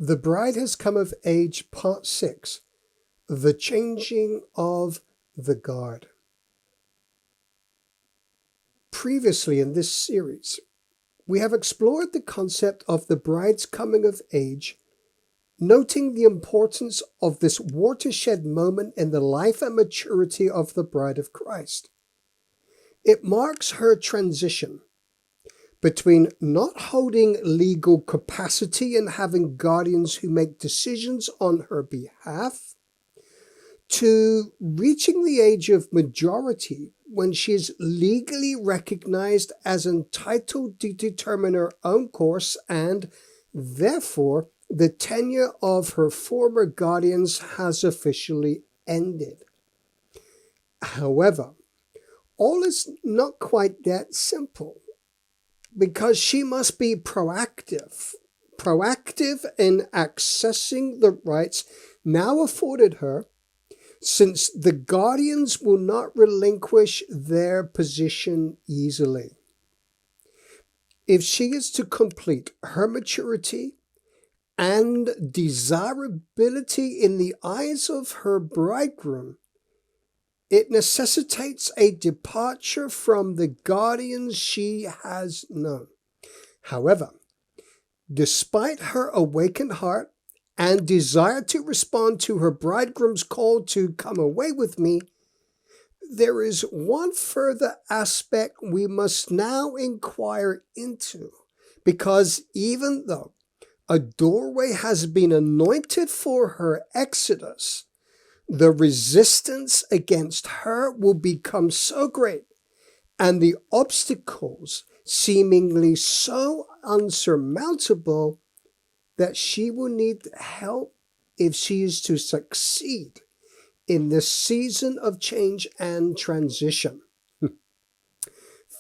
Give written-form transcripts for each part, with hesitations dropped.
The Bride Has Come of Age, Part 6, The Changing of the Guard. Previously in this series, we have explored the concept of the bride's coming of age, noting the importance of this watershed moment in the life and maturity of the bride of Christ. It marks her transition between not holding legal capacity and having guardians who make decisions on her behalf, to reaching the age of majority when she is legally recognized as entitled to determine her own course, and therefore the tenure of her former guardians has officially ended. However, all is not quite that simple, because she must be proactive in accessing the rights now afforded her, since the guardians will not relinquish their position easily. If she is to complete her maturity and desirability in the eyes of her bridegroom, it necessitates a departure from the guardians she has known. However, despite her awakened heart and desire to respond to her bridegroom's call to come away with me, there is one further aspect we must now inquire into, because even though a doorway has been anointed for her exodus, the resistance against her will become so great, and the obstacles seemingly so unsurmountable, that she will need help if she is to succeed in this season of change and transition.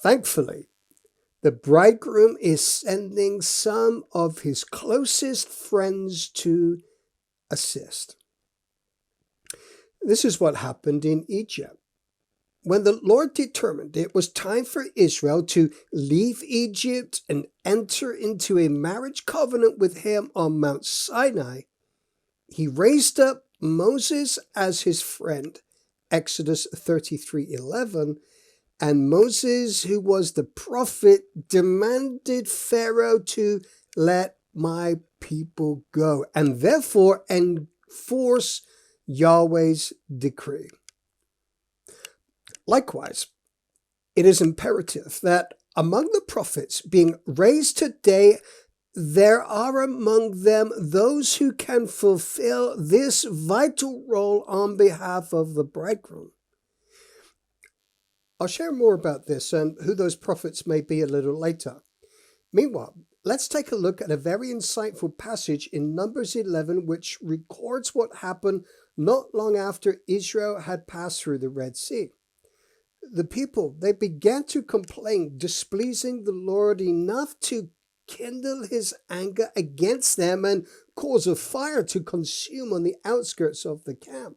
Thankfully, the bridegroom is sending some of his closest friends to assist. This is what happened in Egypt. When the Lord determined it was time for Israel to leave Egypt and enter into a marriage covenant with him on Mount Sinai, he raised up Moses as his friend, Exodus 33:11, and Moses, who was the prophet, demanded Pharaoh to let my people go, and therefore enforce Yahweh's decree. Likewise, it is imperative that among the prophets being raised today, there are among them those who can fulfill this vital role on behalf of the bridegroom. I'll share more about this and who those prophets may be a little later. Meanwhile, let's take a look at a very insightful passage in Numbers 11, which records what happened not long after Israel had passed through the Red Sea. The people, they began to complain, displeasing the Lord enough to kindle his anger against them and cause a fire to consume on the outskirts of the camp.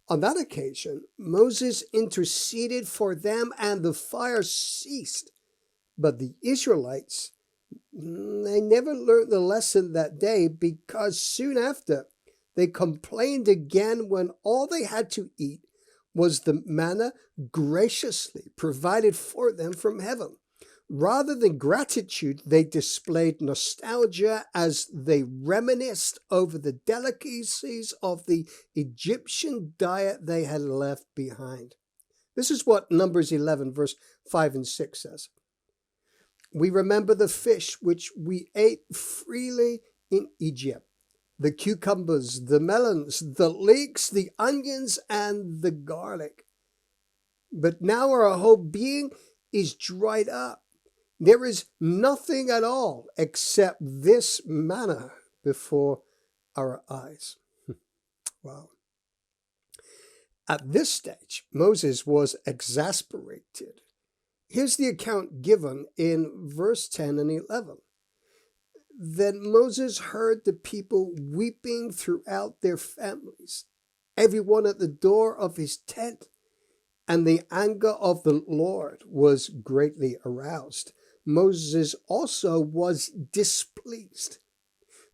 On that occasion, Moses interceded for them and the fire ceased. But the Israelites, they never learned the lesson that day, because soon after, they complained again when all they had to eat was the manna graciously provided for them from heaven. Rather than gratitude, they displayed nostalgia as they reminisced over the delicacies of the Egyptian diet they had left behind. This is what Numbers 11, verse 5 and 6 says. We remember the fish which we ate freely in Egypt, the cucumbers, the melons, the leeks, the onions, and the garlic. But now our whole being is dried up. There is nothing at all except this manna before our eyes. Wow. At this stage, Moses was exasperated. Here's the account given in verse 10 and 11. Then Moses heard the people weeping throughout their families, everyone at the door of his tent, and the anger of the Lord was greatly aroused. Moses also was displeased.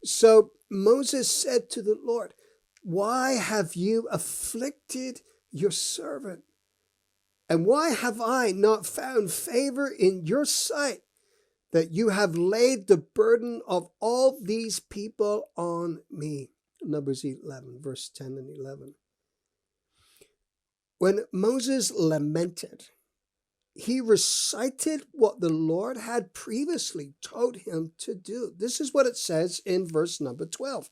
So Moses said to the Lord, "Why have you afflicted your servant? And why have I not found favor in your sight that you have laid the burden of all these people on me?" Numbers 11, verse 10 and 11. When Moses lamented, he recited what the Lord had previously told him to do. This is what it says in verse number 12.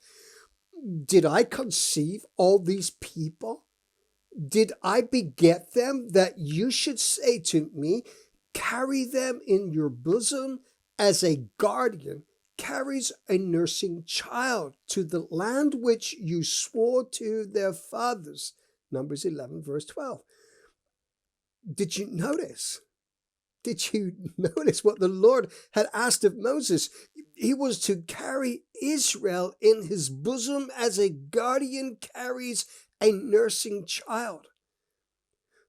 "Did I conceive all these people? Did I beget them that you should say to me, carry them in your bosom as a guardian carries a nursing child to the land which you swore to their fathers?" Numbers 11, verse 12. Did you notice? Did you notice what the Lord had asked of Moses? He was to carry Israel in his bosom as a guardian carries a nursing child.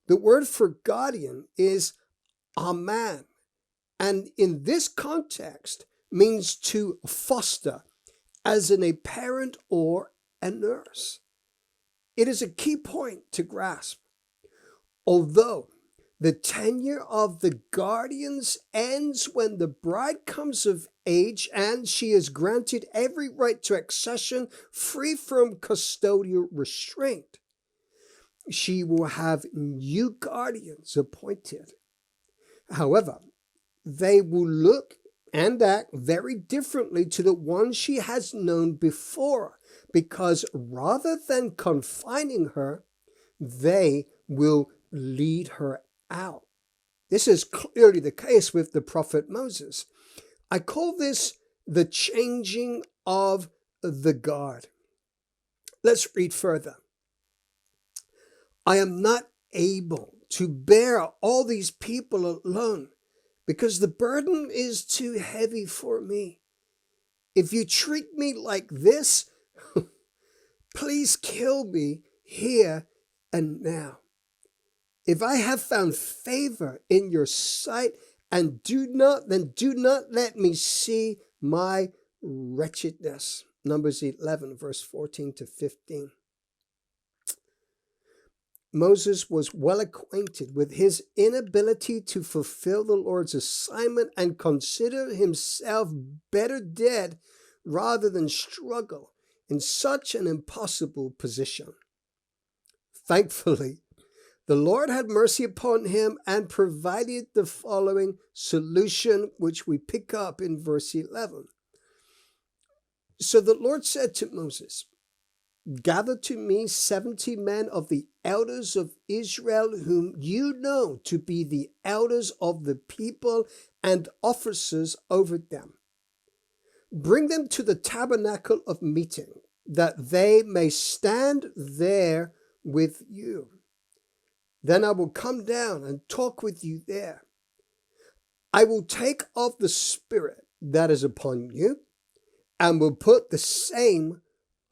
The word for guardian is aman, and in this context means to foster, as in a parent or a nurse. It is a key point to grasp. Although the tenure of the guardians ends when the bride comes of age and she is granted every right to accession free from custodial restraint, she will have new guardians appointed. However, they will look and act very differently to the ones she has known before, because rather than confining her, they will lead her out. This is clearly the case with the prophet Moses. I call this the changing of the guard. Let's read further. "I am not able to bear all these people alone, because the burden is too heavy for me. If you treat me like this, please kill me here and now. If I have found favor in your sight, and do not let me see my wretchedness." Numbers 11, verse 14 to 15. Moses was well acquainted with his inability to fulfill the Lord's assignment and considered himself better dead rather than struggle in such an impossible position. Thankfully, the Lord had mercy upon him and provided the following solution, which we pick up in verse 11. "So the Lord said to Moses, gather to me 70 men of the elders of Israel, whom you know to be the elders of the people and officers over them. Bring them to the tabernacle of meeting, that they may stand there with you. Then I will come down and talk with you there. I will take of the Spirit that is upon you, and will put the same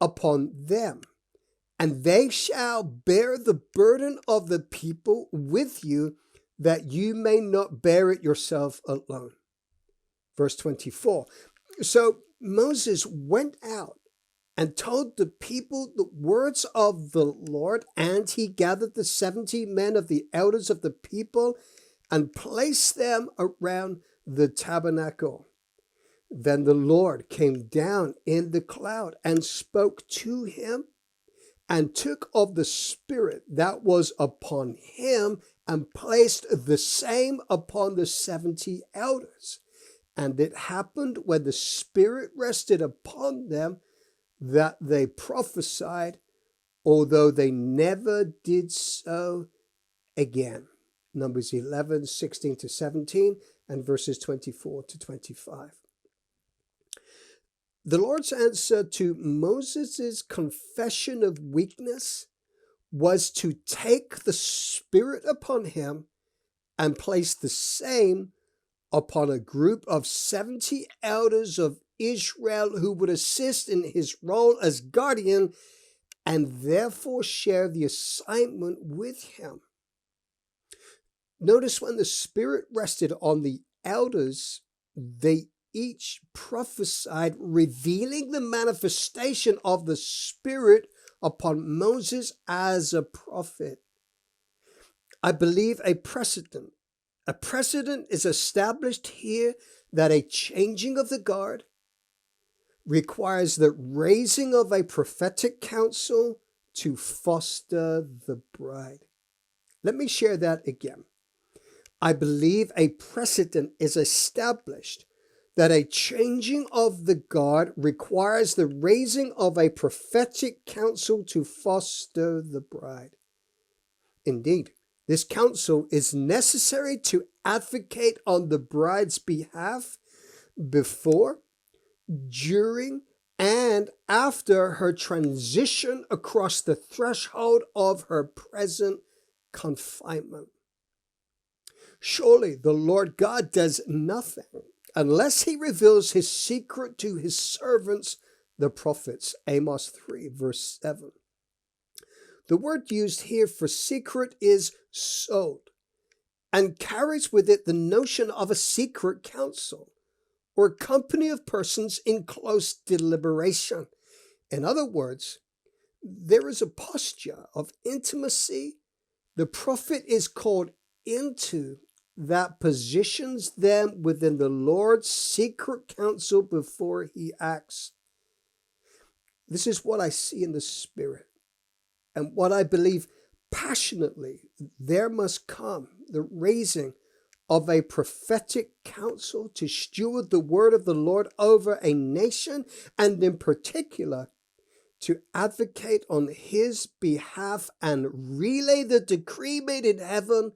upon them, and they shall bear the burden of the people with you, that you may not bear it yourself alone." Verse 24. So Moses went out and told the people the words of the Lord, and he gathered the 70 men of the elders of the people and placed them around the tabernacle. Then the Lord came down in the cloud and spoke to him, and took of the Spirit that was upon him and placed the same upon the 70 elders. And it happened when the Spirit rested upon them that they prophesied, although they never did so again. Numbers 11, 16 to 17, and verses 24 to 25. The Lord's answer to Moses' confession of weakness was to take the Spirit upon him and place the same upon a group of 70 elders of Israel who would assist in his role as guardian and therefore share the assignment with him. Notice when the Spirit rested on the elders, they each prophesied, revealing the manifestation of the Spirit upon Moses as a prophet. I believe a precedent is established here that a changing of the guard requires the raising of a prophetic council to foster the bride. Let me share that again. I believe a precedent is established that a changing of the guard requires the raising of a prophetic council to foster the bride. Indeed, this council is necessary to advocate on the bride's behalf before, during, and after her transition across the threshold of her present confinement. Surely the Lord God does nothing unless he reveals his secret to his servants, the prophets. Amos 3, verse 7. The word used here for secret is sod, and carries with it the notion of a secret council, or company of persons in close deliberation. In other words, there is a posture of intimacy the prophet is called into that positions them within the Lord's secret counsel before he acts. This is what I see in the Spirit, and what I believe passionately there must come the raising of a prophetic council to steward the word of the Lord over a nation, and in particular to advocate on his behalf and relay the decree made in heaven: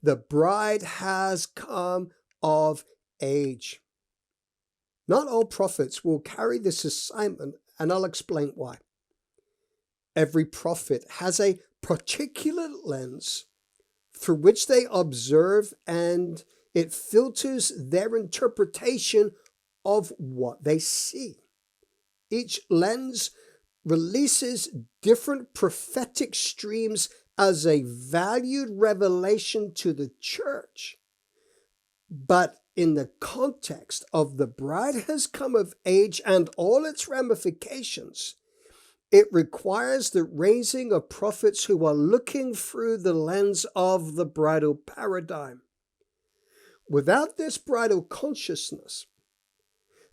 the bride has come of age. Not all prophets will carry this assignment, and I'll explain why. Every prophet has a particular lens through which they observe, and it filters their interpretation of what they see. Each lens releases different prophetic streams as a valued revelation to the church. But in the context of the bride has come of age and all its ramifications, it requires the raising of prophets who are looking through the lens of the bridal paradigm. Without this bridal consciousness,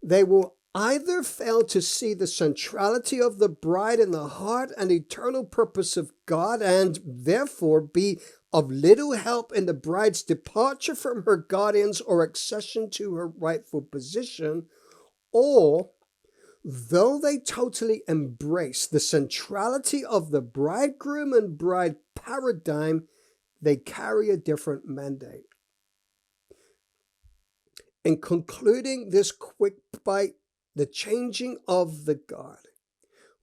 they will either fail to see the centrality of the bride in the heart and eternal purpose of God, and therefore be of little help in the bride's departure from her guardians or accession to her rightful position, or, though they totally embrace the centrality of the bridegroom and bride paradigm, they carry a different mandate. In concluding this quick bite, the changing of the guard,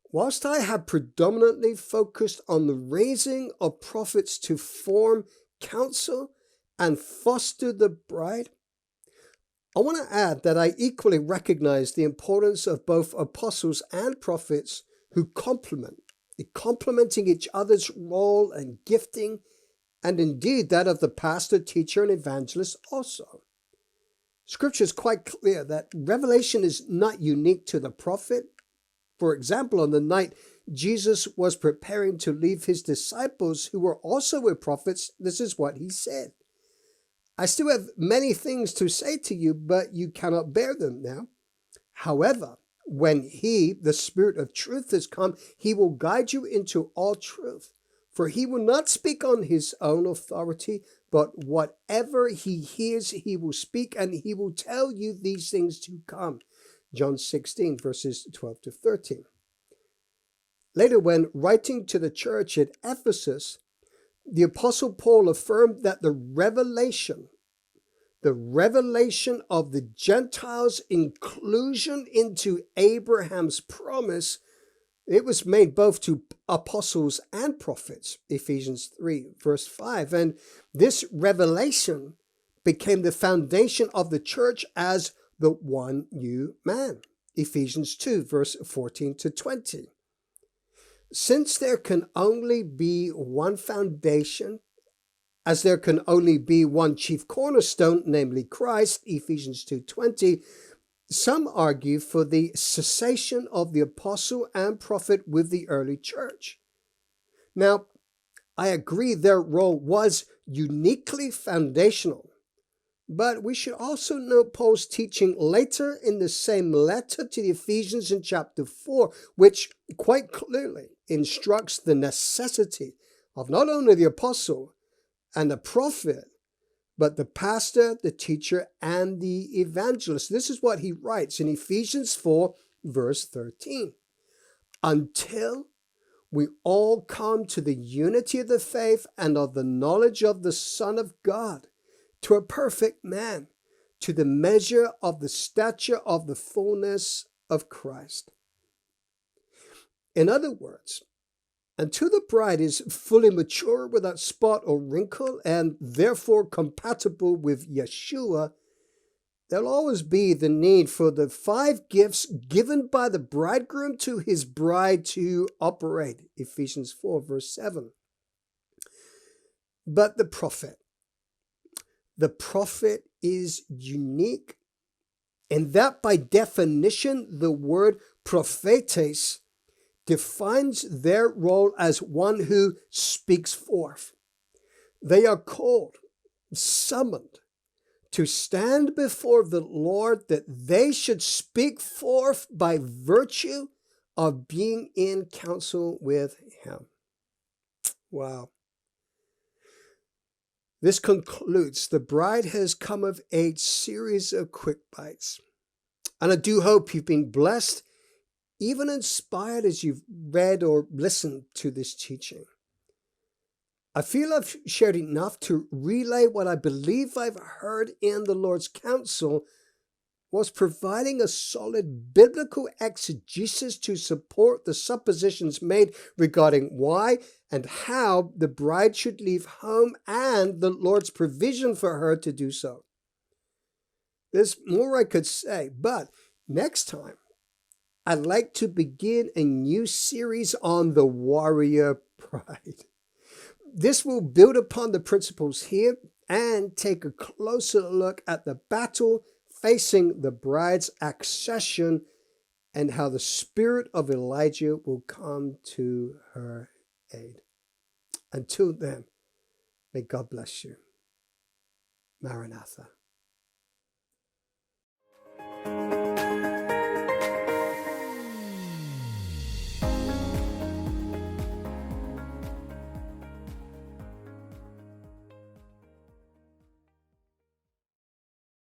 whilst I have predominantly focused on the raising of prophets to form counsel and foster the bride, I want to add that I equally recognize the importance of both apostles and prophets who complementing each other's role and gifting, and indeed that of the pastor, teacher, and evangelist also. Scripture is quite clear that revelation is not unique to the prophet. For example, on the night Jesus was preparing to leave his disciples, who were also prophets, this is what he said: I still have many things to say to you, but you cannot bear them now. However, when he, the Spirit of truth, has come, he will guide you into all truth. For he will not speak on his own authority, but whatever he hears, he will speak, and he will tell you these things to come. John 16, verses 12 to 13. Later, when writing to the church at Ephesus, the Apostle Paul affirmed that the revelation of the Gentiles' inclusion into Abraham's promise, it was made both to apostles and prophets, Ephesians 3, verse 5. And this revelation became the foundation of the church as the one new man, Ephesians 2, verse 14 to 20. Since there can only be one foundation, as there can only be one chief cornerstone, namely Christ, Ephesians 2:20, Some argue for the cessation of the apostle and prophet with the early church. Now, I agree their role was uniquely foundational, but we should also note Paul's teaching later in the same letter to the Ephesians in chapter 4, which quite clearly instructs the necessity of not only the apostle and the prophet, but the pastor, the teacher, and the evangelist. This is what he writes in Ephesians 4, verse 13. Until we all come to the unity of the faith and of the knowledge of the Son of God, to a perfect man, to the measure of the stature of the fullness of Christ. In other words, until the bride is fully mature without spot or wrinkle and therefore compatible with Yeshua, there'll always be the need for the 5 gifts given by the bridegroom to his bride to operate. Ephesians 4, verse 7. But the prophet is unique in that by definition the word prophetes defines their role as one who speaks forth. They are called, summoned to stand before the Lord that they should speak forth by virtue of being in counsel with him. Wow. This concludes the Bride Has Come of Age series of quick bites. And I do hope you've been blessed, even inspired as you've read or listened to this teaching. I feel I've shared enough to relay what I believe I've heard in the Lord's counsel was providing a solid biblical exegesis to support the suppositions made regarding why and how the bride should leave home and the Lord's provision for her to do so. There's more I could say, but next time, I'd like to begin a new series on the warrior bride. This will build upon the principles here and take a closer look at the battle facing the bride's accession and how the spirit of Elijah will come to her aid. Until then, may God bless you. Maranatha.